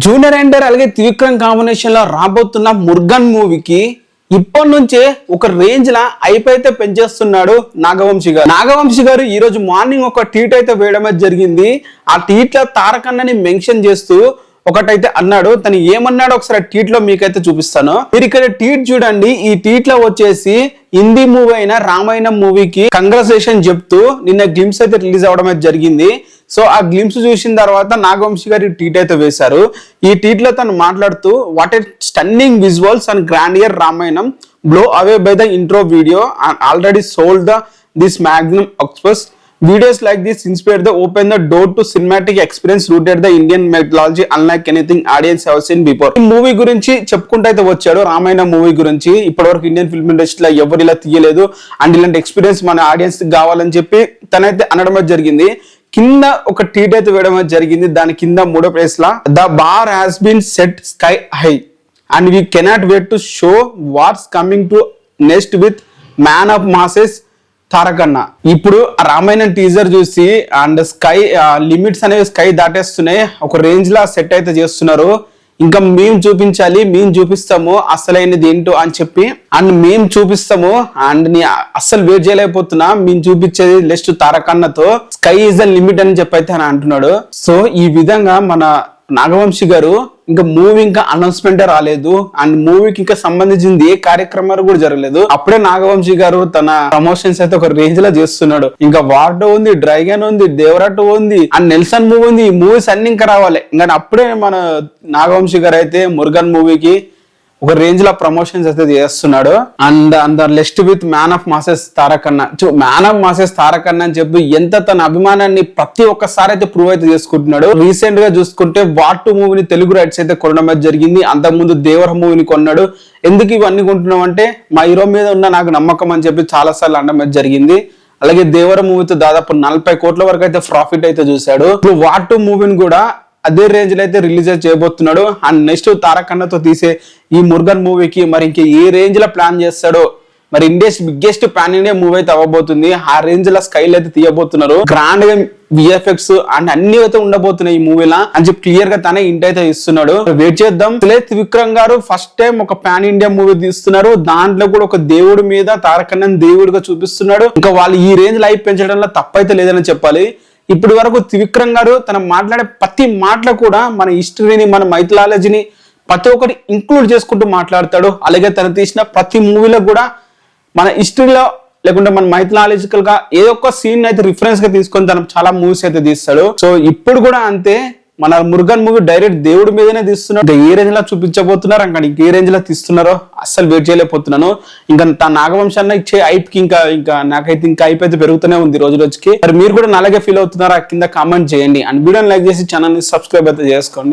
Junior NTR అలాగే Trivikram combination లో రాబోతున్న మురుగన్ మూవీకి ఇప్పటి నుంచే ఒక రేంజ్ లా అయిపోయితే పెంచేస్తున్నాడు నాగవంశి గారు ఈ రోజు మార్నింగ్ ఒక ట్వీట్ అయితే వేయడం జరిగింది. ఆ ట్వీట్ లో తారకన్నని మెన్షన్ చేస్తూ ఒకటైతే అన్నాడు. తను ఏమన్నాడు ఒకసారి ట్వీట్ లో మీకైతే చూపిస్తాను. మీరు ఇక్కడ ట్వీట్ చూడండి. ఈ ట్వీట్ లో వచ్చేసి హిందీ మూవీ అయిన రామాయణం మూవీకి కంగ్రాచులేషన్ చెప్తూ నిన్న గ్లిమ్స్ అయితే రిలీజ్ అవడం అయితే జరిగింది. సో ఆ గ్లిమ్స్ చూసిన తర్వాత నాగవంశి గారు ట్వీట్ అయితే వేశారు. ఈ ట్వీట్ లో తను మాట్లాడుతూ what a stunning visuals and grandeur Ramayanam blow away by the intro video and already sold this Magnum express videos like this inspire the open the door to cinematic experience rooted the Indian mythology unlike anything audience have seen before. ఈ movie గురించి చెప్పుకుంటూ అయితే వచ్చాడు. Ramayana movie గురించి ఇప్పటివరకు Indian film ఇండస్ట్రీలో ఎవరు ఇలా తీయలేదు అండ్ ఇలాంటి ఎక్స్పీరియన్స్ మన ఆడియన్స్ కావాలని చెప్పి తనైతే అనడం జరిగింది. కింద ఒక ట్వీట్ అయితే వేయడం జరిగింది. దాని కింద మూడో ప్లేస్ లా the bar has been set sky high and we cannot wait to show what's coming to next with man of masses Tarakanna. ఇప్పుడు రామాయణం టీజర్ చూసి అండ్ స్కై లిమిట్స్ అనేవి స్కై దాటేస్తున్నాయి. ఒక రేంజ్ లా సెట్ అయితే చేస్తున్నారు. ఇంకా మేము చూపించాలి, మేము చూపిస్తాము అసలైనది ఏంటో అని చెప్పి అండ్ మేము చూపిస్తాము అండ్ నీ అస్సలు వెయిట్ చేయలేకపోతున్నా, మేము చూపించేది నెక్స్ట్ తారకన్నతో స్కై ఈజ్ ద లిమిట్ అని చెప్పి అయితే అని అంటున్నాడు. సో ఈ విధంగా మన నాగవంశి గారు ఇంకా మూవీ ఇంకా అనౌన్స్మెంట్ రాలేదు అండ్ మూవీకి ఇంకా సంబంధించింది ఏ కార్యక్రమాలు కూడా జరగలేదు. అప్పుడే నాగవంశి గారు తన ప్రమోషన్స్ అయితే ఒక రేంజ్ లో చేస్తున్నాడు. ఇంకా వార్డో ఉంది, డ్రైగన్ ఉంది, దేవరాట్ ఉంది అండ్ నెల్సన్ మూవీ ఉంది. ఈ మూవీస్ అన్ని ఇంకా రావాలి. ఇంకా అప్పుడే మన నాగవంశి గారు అయితే మురుగన్ మూవీకి ఒక రేంజ్ లో ప్రమోషన్స్ అయితే చేస్తున్నాడు. అండ్ అందర్ లెస్ట్ with man of masses Tarakanna. Man of masses Tarakanna అని చెప్పి ఎంత తన అభిమానాన్ని ప్రతి ఒక్కసారి అయితే ప్రూవ్ అయితే చేసుకుంటున్నాడు. రీసెంట్ గా చూసుకుంటే వార్ 2 మూవీని తెలుగు రైట్స్ అయితే కొనడం జరిగింది. అంతకుముందు దేవర మూవీని కొన్నాడు. ఎందుకు ఇవన్నీ కొంటున్నాం అంటే మా హీరో మీద ఉన్న నాకు నమ్మకం అని చెప్పి చాలా సార్లు అనడం జరిగింది. అలాగే దేవర మూవీతో దాదాపు 40 కోట్ల వరకు అయితే ప్రాఫిట్ అయితే చూశాడు. ఇప్పుడు వార్ 2 మూవీని కూడా అదే రేంజ్ లో అయితే రిలీజ్ చేయబోతున్నాడు. అండ్ నెక్స్ట్ తారకన్నతో తీసే ఈ మురుగన్ మూవీకి మరి ఇంక ఏ రేంజ్ లో ప్లాన్ చేస్తాడో, మరి India's biggest pan India movie అయితే అవ్వబోతుంది. ఆ రేంజ్ లో స్కైల్ అయితే తీయబోతున్నారు. గ్రాండ్ గా విఎఫ్ఎక్స్ అండ్ అన్ని అయితే ఉండబోతున్నాయి ఈ మూవీలా అని చెప్పి క్లియర్ గా తనే ఇంట్ అయితే ఇస్తున్నాడు. వెయిట్ చేద్దాం. త్రివిక్రమ్ గారు ఫస్ట్ టైం ఒక పాన్ ఇండియా మూవీ తీస్తున్నారు. దాంట్లో కూడా ఒక దేవుడి మీద తారకన్నని దేవుడిగా చూపిస్తున్నాడు. ఇంకా వాళ్ళు ఈ రేంజ్ లైఫ్ పెంచడంలో తప్పైతే లేదని చెప్పాలి. ఇప్పటి వరకు త్రివిక్రమ్ గారు తన మాట్లాడే ప్రతి మాటలో కూడా మన హిస్టరీని, మన మైథాలజీని ప్రతి ఒక్కటి ఇంక్లూడ్ చేసుకుంటూ మాట్లాడతాడు. అలాగే తను తీసిన ప్రతి మూవీలో కూడా మన హిస్టరీలో లేకుంటే మన మైథాలజికల్ గా ఏదో ఒక సీన్ అయితే రిఫరెన్స్ గా తీసుకొని తను చాలా మూవీస్ అయితే తీస్తాడు. సో ఇప్పుడు కూడా అంతే. మన మురుగన్ మూవీ డైరెక్ట్ దేవుడి మీదనే తీస్తున్నారు. ఏ రేంజ్ లో చూపించబోతున్నారు అక్కడ ఇంకే రేంజ్ లో తీస్తున్నారో అస్సలు వెయిట్ చేయలేకపోతున్నాను. ఇంకా తన నాగవంశాన్ని ఇచ్చే హైప్ కి ఇంకా నాకైతే ఇంకా హైప్ అయితే పెరుగుతూనే ఉంది రోజు రోజుకి. మరి మీరు కూడా అలాగే ఫీల్ అవుతున్నారా కింద కామెంట్ చేయండి అండ్ వీడియోని లైక్ చేసి ఛానల్ ని సబ్స్క్రైబ్ అయితే చేసుకోండి.